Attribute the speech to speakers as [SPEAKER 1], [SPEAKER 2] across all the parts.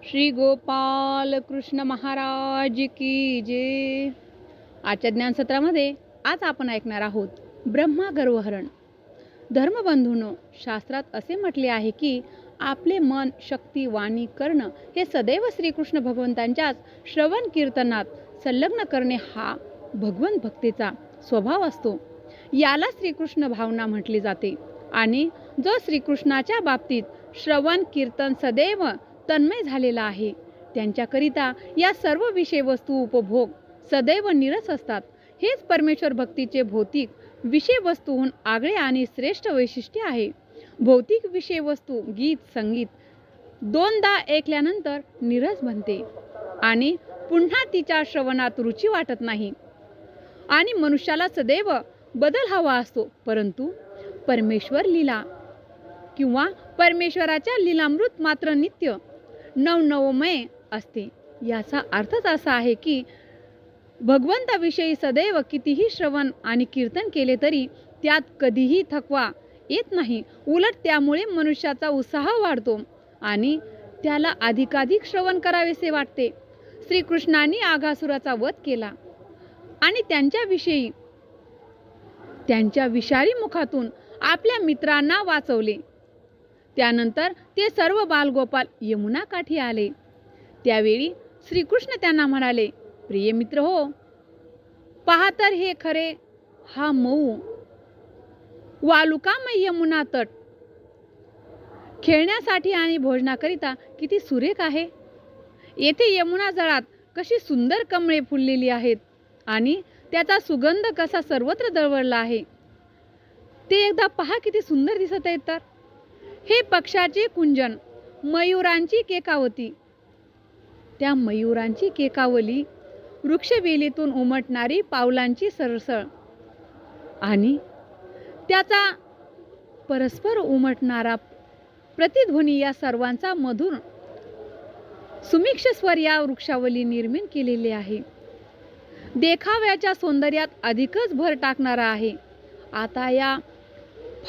[SPEAKER 1] श्री गोपाल कृष्ण महाराज की जय. आजच्या ज्ञान सत्रामध्ये आज आपण ऐकणार आहोत ब्रह्मा गर्वहरण. धर्मबंधूंनो, शास्त्रात असे म्हटले आहे की आपले मन, शक्ती, वाणी, कर्ण हे सदैव श्रीकृष्ण भगवंतांच्याच श्रवण कीर्तनात संलग्न करणे हा भगवंत भक्तीचा स्वभाव असतो. याला श्रीकृष्ण भावना म्हटले जाते. आणि जो श्रीकृष्णाच्या बाबतीत श्रवण कीर्तन सदैव तन्मय झालेला आहे त्यांच्याकरिता या सर्व विषय वस्तू उपभोग सदैव निरस असतात. हेच परमेश्वर भक्तीचे भौतिक विषय वस्तूहून आगळे आणि श्रेष्ठ वैशिष्ट्य आहे. भौतिक विषय वस्तू गीत संगीत दोनदा ऐकल्यानंतर निरस बनते आणि पुन्हा तिच्या श्रवणात रुची वाटत नाही आणि मनुष्याला सदैव बदल हवा असतो. परंतु परमेश्वर लीला किंवा परमेश्वराच्या लीलामृत मात्र नित्य नवनवमय असते. याचा अर्थच असा आहे की भगवंताविषयी सदैव कितीही श्रवण आणि कीर्तन केले तरी त्यात कधीही थकवा येत नाही. उलट त्यामुळे मनुष्याचा उत्साह वाढतो आणि त्याला अधिकाधिक श्रवण करावेसे वाटते. श्रीकृष्णांनी आघासुराचा वध केला आणि त्यांच्या विषारी मुखातून आपल्या मित्रांना वाचवले. त्यानंतर ते सर्व बालगोपाल यमुना काठी आले. त्यावेळी श्रीकृष्ण त्यांना म्हणाले, प्रिय मित्र हो, पहा तर हे खरे हा मऊ वालुकामय यमुना तट खेळण्यासाठी आणि भोजनाकरिता किती सुरेख आहे. येथे यमुना जळात कशी सुंदर कमळे फुललेली आहेत आणि त्याचा सुगंध कसा सर्वत्र दरवळला आहे ते एकदा पहा, किती सुंदर दिसत आहेत. तर हे पक्षाचे कुंजन, मयूरांची केकावती, त्या मयूरांची केकावली, वृक्षवेलीतून उमटणारी पावलांची सरसळ आणि त्याचा परस्पर उमटणारा प्रतिध्वनी या सर्वांचा मधुर सुमिक्ष स्वर या वृक्षावली निर्माण केलेले आहे. देखाव्याच्या सौंदर्यात अधिकच भर टाकणारा आहे. आता या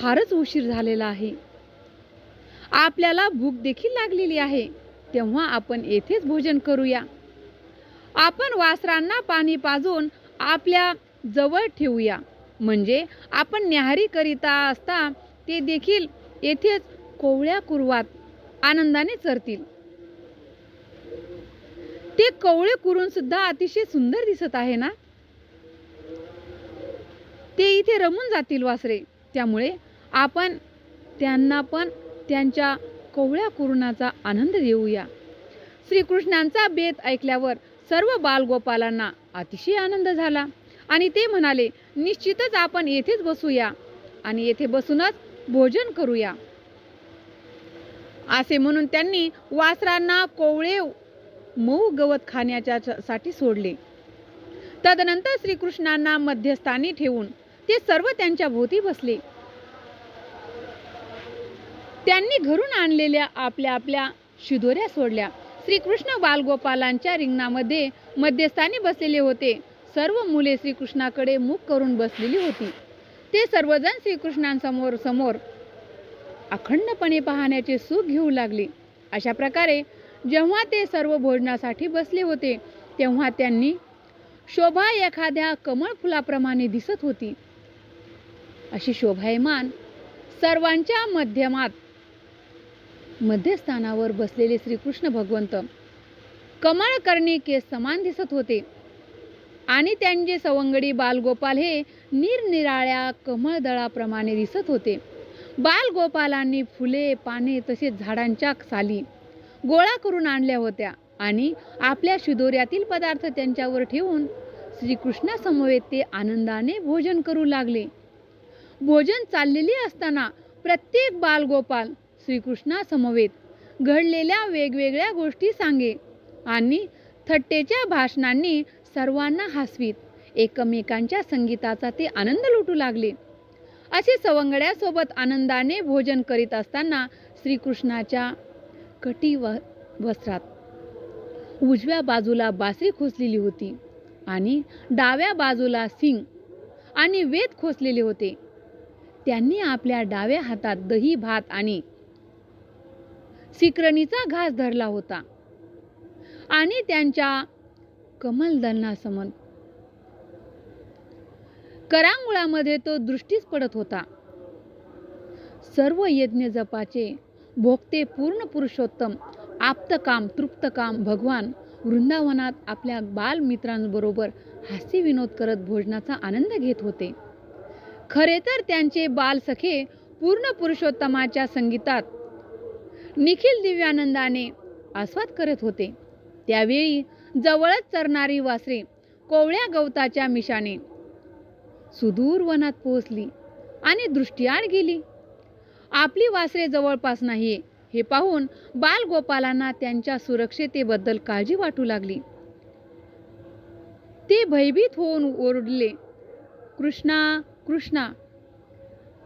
[SPEAKER 1] फारच उशीर झालेला आहे. आपल्याला भूक देखील लागलेली आहे. तेव्हा आपण येथेच भोजन करूया. आपण वासरांना पाणी पाजून आपल्या जवळ ठेवूया, म्हणजे आपण न्याहारी करिता असता ते देखील येथेच कोवळ्या कुरवात आनंदाने चरतील. ते कोवळे कुरून सुद्धा अतिशय सुंदर दिसत आहे ना. ते इथे रमून जातील वासरे. त्यामुळे आपण त्यांना पण त्यांच्या कोवळ्या कुरणाचा आनंद देऊया. श्रीकृष्णांचा बेत ऐकल्यावर सर्व बालगोपालांना अतिशय आनंद झाला आणि ते म्हणाले, निश्चितच आपण येथेच बसूया आणि येथे बसूनच भोजन करूया. असे म्हणून त्यांनी वासरांना कोवळे मऊ गवत खाण्याच्या साठी सोडले. तदनंतर श्रीकृष्णांना मध्यस्थानी ठेवून ते सर्व त्यांच्या भोवती बसले. त्यांनी घरून आणलेल्या आपल्या आपल्या शिदोऱ्या सोडल्या. श्रीकृष्ण बालगोपालांच्या रिंगणामध्ये मध्यस्थानी बसलेले होते. सर्व मुले श्रीकृष्णाकडे मुख करून बसलेली होती. ते सर्वजण श्रीकृष्णांसमोर अखंडपणे पाहण्याचे सुख घेऊ लागले. अशा प्रकारे जेव्हा ते सर्व भोजनासाठी बसले होते तेव्हा त्यांनी शोभा एखाद्या कमळ फुलाप्रमाणे दिसत होती. अशी शोभायमान सर्वांच्या मध्यस्थानावर बसलेले श्रीकृष्ण भगवंत कमळकर्णी केस समान दिसत होते आणि त्यांचे सवंगडी बालगोपाल हे निरनिराळ्या कमळदळाप्रमाणे दिसत होते. बालगोपालांनी फुले, पाने तसेच झाडांच्या साली गोळा करून आणल्या होत्या आणि आपल्या शिदोऱ्यातील पदार्थ त्यांच्यावर ठेवून श्रीकृष्णासमवेत ते आनंदाने भोजन करू लागले. भोजन चाललेले असताना प्रत्येक बालगोपाल श्रीकृष्णासमवेत घडलेल्या वेगवेगळ्या गोष्टी सांगे आणि थट्टेच्या भाषणांनी सर्वांना हसवीत एकमेकांच्या संगीताचा ते आनंद लुटू लागले. असे सवंगड्यासोबत आनंदाने भोजन करीत असताना श्रीकृष्णाच्या कटी वस्त्रात उजव्या बाजूला बासरी खोचलेली होती आणि डाव्या बाजूला सिंग आणि वेद खोचलेले होते. त्यांनी आपल्या डाव्या हातात दही भात आणि शिकरणीचा घास धरला होता आणि त्यांच्या कमलदलनासमोर करांगुळामध्ये तो दृष्टीस पडत होता. सर्व यज्ञ जपाचे भोगते पूर्ण पुरुषोत्तम आप्तकाम तृप्तकाम भगवान वृंदावनात आपल्या बालमित्रांबरोबर हास्य विनोद करत भोजनाचा आनंद घेत होते. खरे तर त्यांचे बालसखे पूर्ण पुरुषोत्तमाच्या संगीतात निखिल दिव्यानंदाने आस्वाद करत होते. त्यावेळी जवळच चरणारी वासरे कोवळ्या गवताच्या मिशाने सुदूर वनात पोहोचली आणि दृष्टीआड गेली. आपली वासरे जवळपास नाहीये हे पाहून बालगोपालांना त्यांच्या सुरक्षितेबद्दल काळजी वाटू लागली. ते भयभीत होऊन ओरडले, कृष्णा कृष्णा.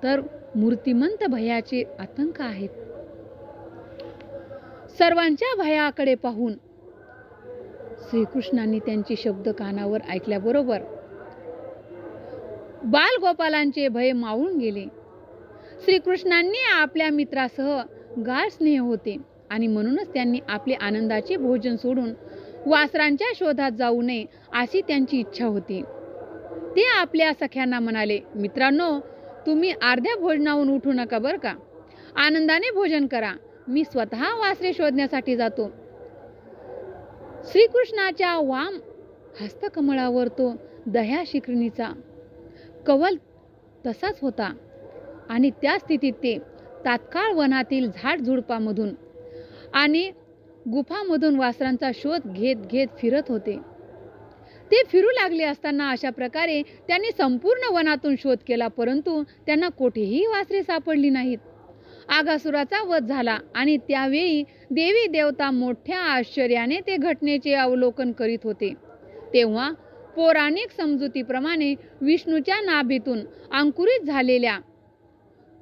[SPEAKER 1] तर मूर्तिमंत भयाचे आतंक आहेत. सर्वांच्या भयाकडे पाहून श्रीकृष्णांनी त्यांचे शब्द कानावर ऐकल्याबरोबर बालगोपालांचे भय मावळून गेले. श्रीकृष्णांनी आपल्या मित्रासह गाढ स्नेह होते आणि म्हणूनच त्यांनी आपले आनंदाचे भोजन सोडून वासरांच्या शोधात जाऊ नये अशी त्यांची इच्छा होती. ते आपल्या सख्यांना म्हणाले, मित्रांनो, तुम्ही अर्ध्या भोजनावरून उठू नका बरं का. आनंदाने भोजन करा. मी स्वतः वासरे शोधण्यासाठी जातो. श्रीकृष्णाच्या वाम हस्तकमळावर तो दह्या शिकरणीचा कवल तसाच होता आणि त्या स्थितीत ते तात्काळ वनातील झाडझुडपामधून आणि गुफामधून वासरांचा शोध घेत घेत फिरत होते. ते फिरू लागले असताना अशा प्रकारे त्यांनी संपूर्ण वनातून शोध केला, परंतु त्यांना कोठेही वासरे सापडली नाहीत. आगासुराचा वध झाला आणि त्यावेळी देवी देवता मोठ्या आश्चर्याने ते घटनेचे अवलोकन करीत होते. तेव्हा पौराणिक समजुतीप्रमाणे विष्णूच्या नाभीतून अंकुरित झालेल्या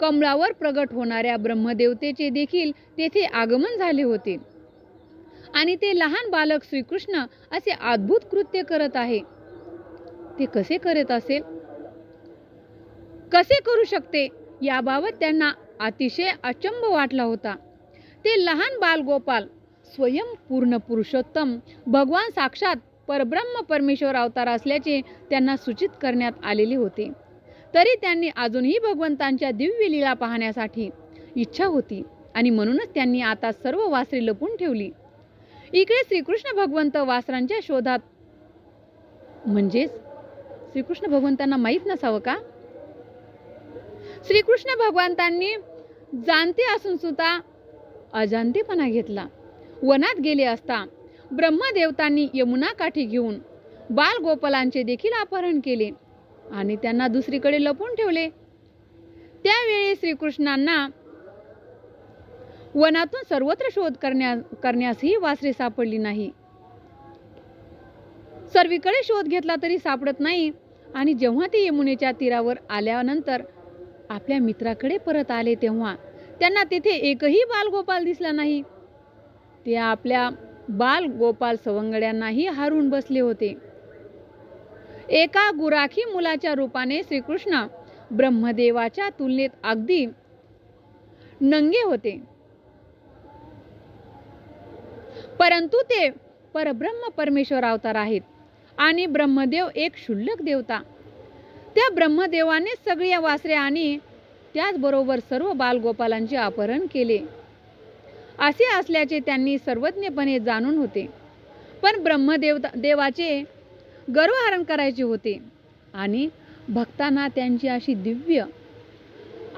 [SPEAKER 1] कमळावर प्रगट होणाऱ्या ब्रह्मदेवतेचे देखील तेथे आगमन झाले होते आणि ते लहान बालक श्रीकृष्ण असे अद्भुत कृत्य करत आहे. ते कसे करत असेल, कसे करू शकते याबाबत त्यांना अतिशय अचंब वाटला होता. ते लहान बालगोपाल स्वयं पूर्ण पुरुषोत्तम भगवान साक्षात परब्रह्म परमेश्वर अवतार असल्याचे त्यांना सूचित करण्यात आलेले होते. तरी त्यांनी अजूनही भगवंतांच्या दिव्य लीला पाहण्यासाठी इच्छा होती आणि म्हणूनच त्यांनी आता सर्व वासरे लपून ठेवली. इकडे श्रीकृष्ण भगवंत वासरांच्या शोधात, म्हणजेच श्रीकृष्ण भगवंतांना माहीत नसावं का? श्रीकृष्ण भगवंतांनी जाणते असून सुद्धा अजाणतेपणा घेतला. वनात गेले असता ब्रह्मदेवतांनी यमुना काठी घेऊन बालगोपालांचे देखील अपहरण केले आणि त्यांना दुसरीकडे लपवून ठेवले. त्यावेळी श्रीकृष्णांना वनातून सर्वत्र शोध करण्यासही वासरे सापडली नाही. सर्वीकडे शोध घेतला तरी सापडत नाही आणि जेव्हा ते यमुनेच्या तीरावर आल्यानंतर आपल्या मित्राकडे परत आले तेव्हा त्यांना तिथे एकही बालगोपाल दिसला नाही. ते आपल्या बालगोपाल सवंगड्यांनाही हारून बसले होते. एका गुराखी मुलाच्या रूपाने श्रीकृष्ण ब्रह्मदेवाच्या तुलनेत अगदी नंगे होते, परंतु ते परब्रह्म परमेश्वर अवतार आहेत आणि ब्रह्मदेव एक क्षुल्लक देवता. त्या ब्रह्मदेवाने सगळ्या वासरे आणि त्याचबरोबर सर्व बालगोपालांचे अपहरण केले असे असल्याचे त्यांनी सर्वज्ञपणे जाणून होते. पण देवाचे गर्वहरण करायचे होते आणि भक्तांना त्यांची अशी दिव्य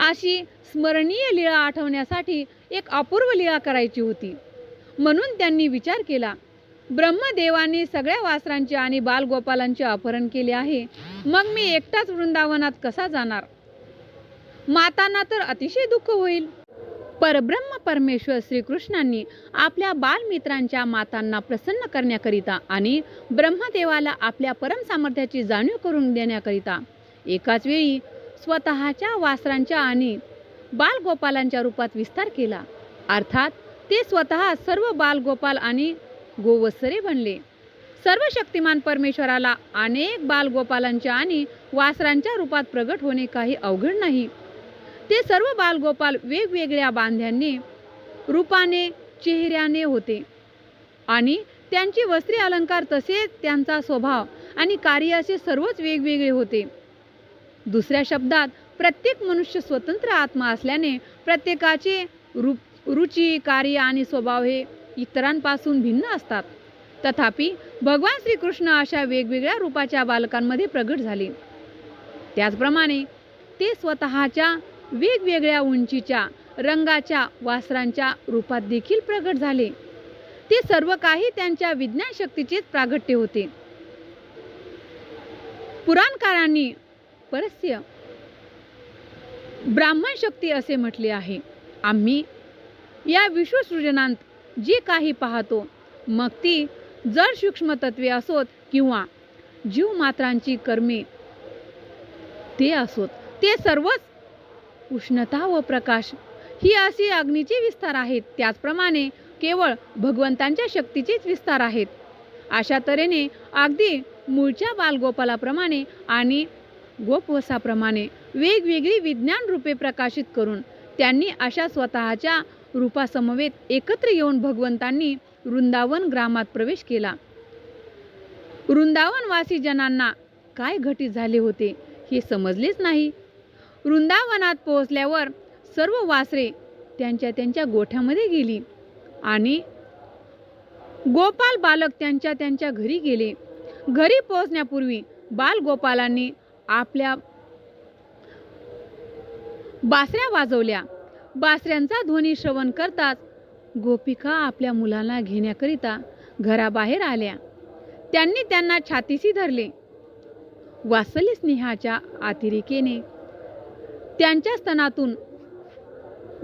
[SPEAKER 1] अशी स्मरणीय लीला आठवण्यासाठी एक अपूर्व लीला करायची होती. म्हणून त्यांनी विचार केला, ब्रह्मदेवाने सगळ्या वासरांचे आणि बालगोपालांचे अपहरण केले आहे, मग मी एकटाच वृंदावनात कसा जाणार? मातांना तर अतिशय दुःख होईल. परब्रह्म परमेश्वर श्रीकृष्णांनी आपल्या बालमित्रांच्या मातांना प्रसन्न करण्याकरिता आणि ब्रह्मदेवाला आपल्या परम सामर्थ्याची जाणीव करून देण्याकरिता एकाच वेळी स्वतःच्या वासरांच्या आणि बालगोपालांच्या रूपात विस्तार केला. अर्थात ते स्वतः सर्व बालगोपाल आणि गोवत्सरे बनले. सर्व शक्तिमान परमेश्वराला अनेक बालगोपालांच्या आणि वासरांच्या रूपात प्रगट होणे काही अवघड नाही. ते सर्व बालगोपाल वेगवेगळ्या बांध्याने रूपाने चेहऱ्याने होते आणि त्यांची वस्त्रे अलंकार तसेच त्यांचा स्वभाव आणि कार्य असे सर्वच वेगवेगळे होते. दुसऱ्या शब्दात प्रत्येक मनुष्य स्वतंत्र आत्मा असल्याने प्रत्येकाचे रुची, कार्य आणि स्वभाव हे इतरांपासून भिन्न असतात. तथापि भगवान श्रीकृष्ण अशा वेगवेगळ्या रूपाच्या बालकांमध्ये प्रगट झाले. त्याचप्रमाणे ते स्वतःच्या वेगवेगळ्या उंचीच्या, रंगाच्या वासरांच्या रूपात देखील प्रगट झाले. ते सर्व काही त्यांच्या विज्ञान शक्तीचेच प्रागट्य होते. पुराणकारांनी परस्य ब्राह्मण शक्ती असे म्हटले आहे. आम्ही या विश्वसृजनांत जे काही पाहतो, मग ती जड सूक्ष्म तत्वे असोत किंवा जीवमात्रांची कर्मे ते असोत, ते सर्वच उष्णता व प्रकाश ही अशी अग्नीचे विस्तार आहेत. त्याचप्रमाणे केवळ भगवंतांच्या शक्तीचेच विस्तार आहेत. अशा तऱ्हेने अगदी मूळच्या बालगोपालाप्रमाणे आणि गोपवसाप्रमाणे वेगवेगळी विज्ञान रूपे प्रकाशित करून त्यांनी अशा स्वतःच्या रूपासमवेत एकत्र येऊन भगवंतांनी वृंदावन ग्रामात प्रवेश केला. वृंदावनवासी जनांना काय घटित झाले होते हे समजलेच नाही. वृंदावनात पोहोचल्यावर सर्व वासरे त्यांच्या त्यांच्या गोठ्यामध्ये गेली आणि गोपाल बालक त्यांच्या त्यांच्या घरी गेले. घरी पोहोचण्यापूर्वी बालगोपालांनी आपल्या बासऱ्या वाजवल्या. बासऱ्यांचा ध्वनी श्रवण करताच गोपिका आपल्या मुलांना घेण्याकरिता घराबाहेर आल्या. त्यांनी त्यांना छातीशी धरले. वात्सल्य स्नेहाच्या अतिरेकाने त्यांच्या स्तनातून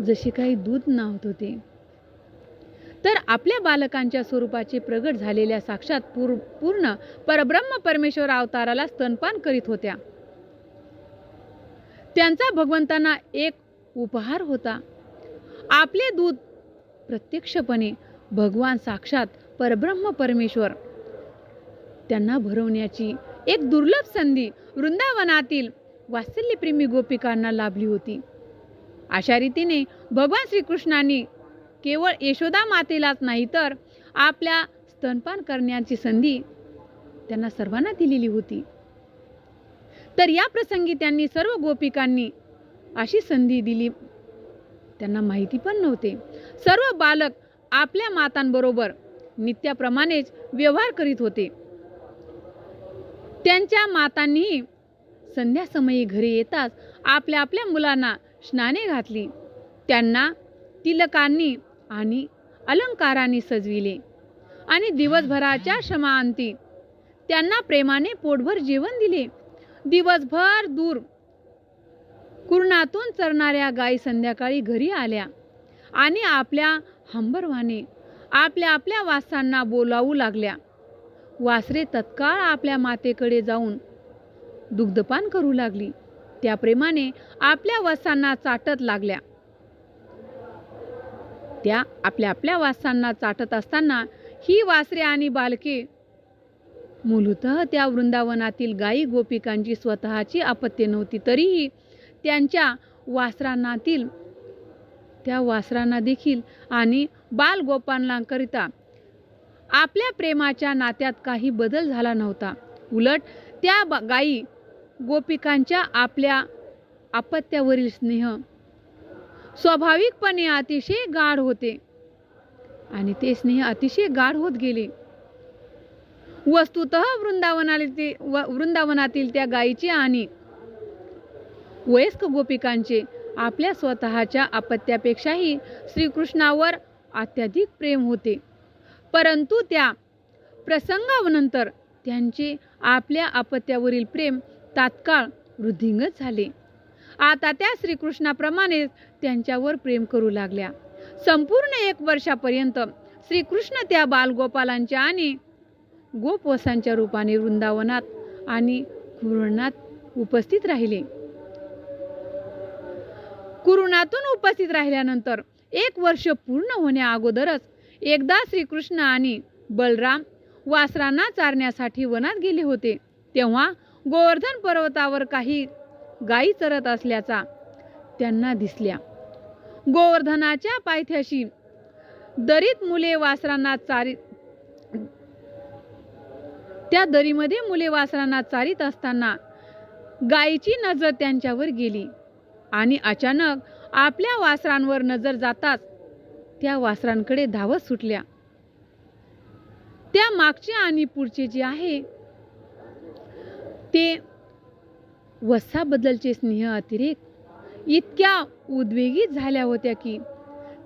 [SPEAKER 1] जसे काही दूध नाहत होते, तर आपल्या बालकांच्या स्वरूपाचे प्रगट झालेल्या साक्षात पूर्ण परब्रह्म परमेश्वर अवताराला स्तनपान करीत होत्या. त्यांचा भगवंतांना एक उपहार होता. आपले दूध प्रत्यक्षपणे भगवान साक्षात परब्रह्म परमेश्वर त्यांना भरवण्याची एक दुर्लभ संधी वृंदावनातील वात्सल्यप्रेमी गोपिकांना लाभली होती. अशा रीतीने भगवान श्रीकृष्णांनी केवळ यशोदा मातेलाच नाही तर आपल्या स्तनपान करण्याची संधी त्यांना सर्वांना दिलेली होती. तर या प्रसंगी त्यांनी सर्व गोपिकांनी अशी संधी दिली त्यांना माहिती पण नव्हते. सर्व बालक आपल्या मातांबरोबर नित्याप्रमाणेच व्यवहार करीत होते. त्यांच्या मातांनीही संध्यासमयी घरी येताच आपल्या आपल्या मुलांना स्नाने घातली. त्यांना तिलकांनी आणि अलंकारांनी सजविले आणि दिवसभराच्या श्रमांती त्यांना प्रेमाने पोटभर जेवण दिले. दिवसभर दूर कुरणातून चरणाऱ्या गायी संध्याकाळी घरी आल्या आणि आपल्या हंबरवाने आपल्या आपल्या वासरांना बोलावू लागल्या. वासरे तत्काळ आपल्या मातेकडे जाऊन दुग्धपान करू लागली. त्या प्रेमाने आपल्या वासरांना चाटत लागल्या. त्या आपल्या आपल्या वासरांना चाटत असताना ही वासरे आणि बालके मूलतः त्या वृंदावनातील गायी गोपिकांची स्वतःची अपत्ये नव्हती, तरीही त्यांच्या वासरांनातील त्या वासरांना देखील आणि बालगोपालांकरिता आपल्या प्रेमाच्या नात्यात काही बदल झाला नव्हता. उलट त्या गायी गोपिकांच्या आपल्या अपत्यावरील स्नेह स्वाभाविकपणे अतिशय गाढ होते आणि ते स्नेह अतिशय गाढ होत गेले. वस्तुतः वृंदावनातील त्या गायीचे आणि वयस्क गोपिकांचे आपल्या स्वतःच्या अपत्यापेक्षाही श्रीकृष्णावर अत्याधिक प्रेम होते. परंतु त्या प्रसंगानंतर त्यांचे आपल्या अपत्यावरील प्रेम तात्काळ वृद्धिंगत झाले. आता त्या श्रीकृष्णाप्रमाणेच त्यांच्यावर प्रेम करू लागल्या. संपूर्ण 1 वर्षापर्यंत श्रीकृष्ण त्या बालगोपालांच्या आणि गोपवसांच्या रूपाने वृंदावनात आणि कुरुणात उपस्थित राहिले. कुरुणातून उपस्थित राहिल्यानंतर 1 वर्ष पूर्ण होण्या अगोदरच एकदा श्रीकृष्ण आणि बलराम वासरांना चारण्यासाठी वनात गेले होते. तेव्हा गोवर्धन पर्वतावर काही गायी चरत असल्याचा त्यांना दिसल्या. गोवर्धनाच्या पायथ्याशी दरीत मुले वासरांना त्या दरीमध्ये मुले वासरांना चारीत असताना गायीची नजर त्यांच्यावर गेली आणि अचानक आपल्या वासरांवर नजर जाताच त्या वासरांकडे धावत सुटल्या. त्या मागचे आणि पुढचे जे आहे ते वत्साबद्दलचे स्नेह अतिरेक इतक्या उद्वेगित झाल्या होत्या की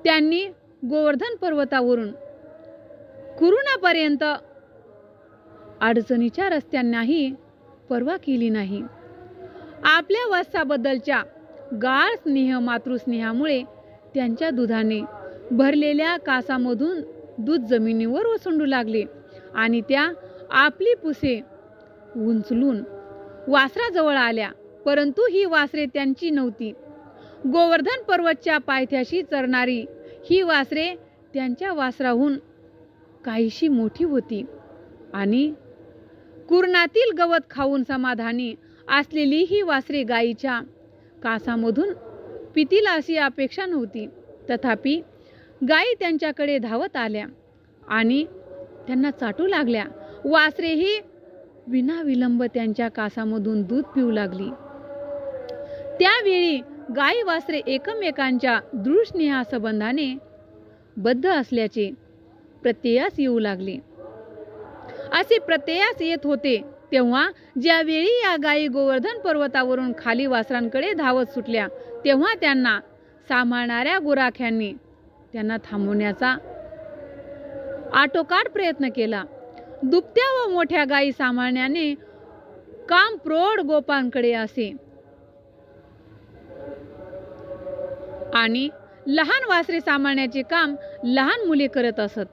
[SPEAKER 1] त्यांनी गोवर्धन पर्वतावरून कुरुणापर्यंत अडचणीच्या रस्त्यांनाही पर्वा केली नाही. आपल्या वत्साबद्दलच्या गाढ स्नेह मातृस्नेहामुळे त्यांच्या दुधाने भरलेल्या कासामधून दूध जमिनीवर ओसंडू लागले आणि त्या आपली पुसे उंचलून वासराजवळ आल्या. परंतु ही वासरे त्यांची नव्हती. गोवर्धन पर्वतच्या पायथ्याशी चरणारी ही वासरे त्यांच्या वासराहून काहीशी मोठी होती आणि कुरणातील गवत खाऊन समाधानी असलेली ही वासरे गायीच्या कासामधून पितील अशी अपेक्षा नव्हती. तथापि गायी त्यांच्याकडे धावत आल्या आणि त्यांना चाटू लागल्या. वासरेही विनाविलंब त्यांच्या कासामधून दूध पिऊ लागली. त्यावेळी गायी वासरे एकमेकांच्या दृढ स्नेहासंबंधाने बद्ध असल्याचे प्रत्ययास येऊ लागले. असे प्रत्ययास येत होते तेव्हा ज्यावेळी या गायी गोवर्धन पर्वतावरून खाली वासरांकडे धावत सुटल्या तेव्हा त्यांना सांभाळणाऱ्या गुराख्यांनी त्यांना थांबवण्याचा आटोकाट प्रयत्न केला. दुभत्या व मोठ्या गायी सांभाळण्याने काम प्रौढ गोपांकडे असे आणि लहान वासरे सांभाळण्याचे काम लहान मुले करत असत.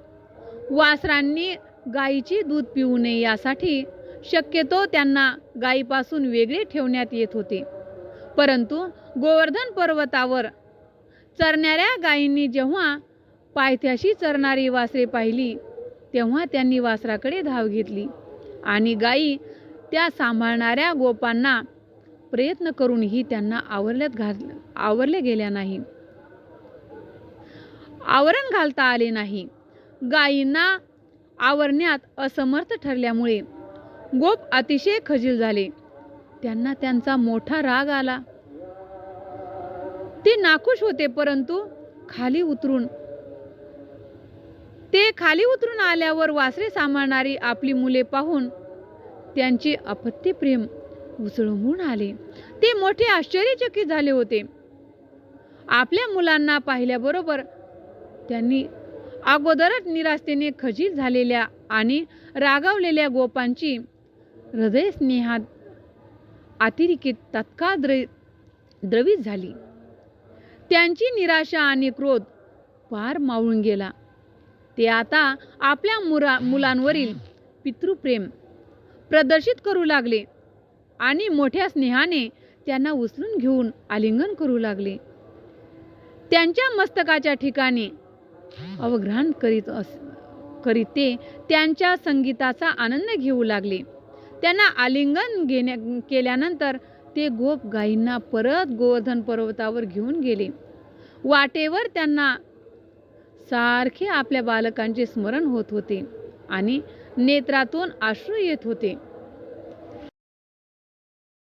[SPEAKER 1] वासरांनी गायीचे दूध पिऊ नये यासाठी शक्यतो त्यांना गायीपासून वेगळे ठेवण्यात येत होते. परंतु गोवर्धन पर्वतावर चरणाऱ्या गायींनी जेव्हा पायथ्याशी चरणारी वासरे पाहिली तेव्हा त्यांनी वासराकडे धाव घेतली आणि गायी त्या सांभाळणाऱ्या गोपांना प्रयत्न करूनही त्यांना आवरले गेल्या नाही, आवरण घालता आले नाही. गायींना आवरण्यात असमर्थ ठरल्यामुळे गोप अतिशय खजील झाले. त्यांना त्यांचा मोठा राग आला. ते नाखुश होते. परंतु खाली उतरून आल्यावर वासरे सांभाळणारी आपली मुले पाहून त्यांचे अपत्य प्रेम उसळून आले. ते मोठे आश्चर्यचकित झाले होते. आपल्या मुलांना पाहिल्याबरोबर त्यांनी अगोदरच निराशेने खजील झालेल्या आणि रागावलेल्या गोपांची हृदय स्नेहात अतिरेकीत तत्काळ द्रवित झाली. त्यांची निराशा आणि क्रोध पार मावळून गेला. ते आता आपल्या मुलांवरील पितृप्रेम प्रदर्शित करू लागले आणि मोठ्या स्नेहाने त्यांना उचलून घेऊन आलिंगन करू लागले. त्यांच्या मस्तकाच्या ठिकाणी अवघ्राण करीत ते त्यांच्या संगीताचा आनंद घेऊ लागले. त्यांना आलिंगन केल्यानंतर ते गोप गायींना परत गोवर्धन पर्वतावर घेऊन गेले. वाटेवर त्यांना सारखे आपल्या बालकांचे स्मरण होत होते आणि नेत्रातून अश्रू येत होते.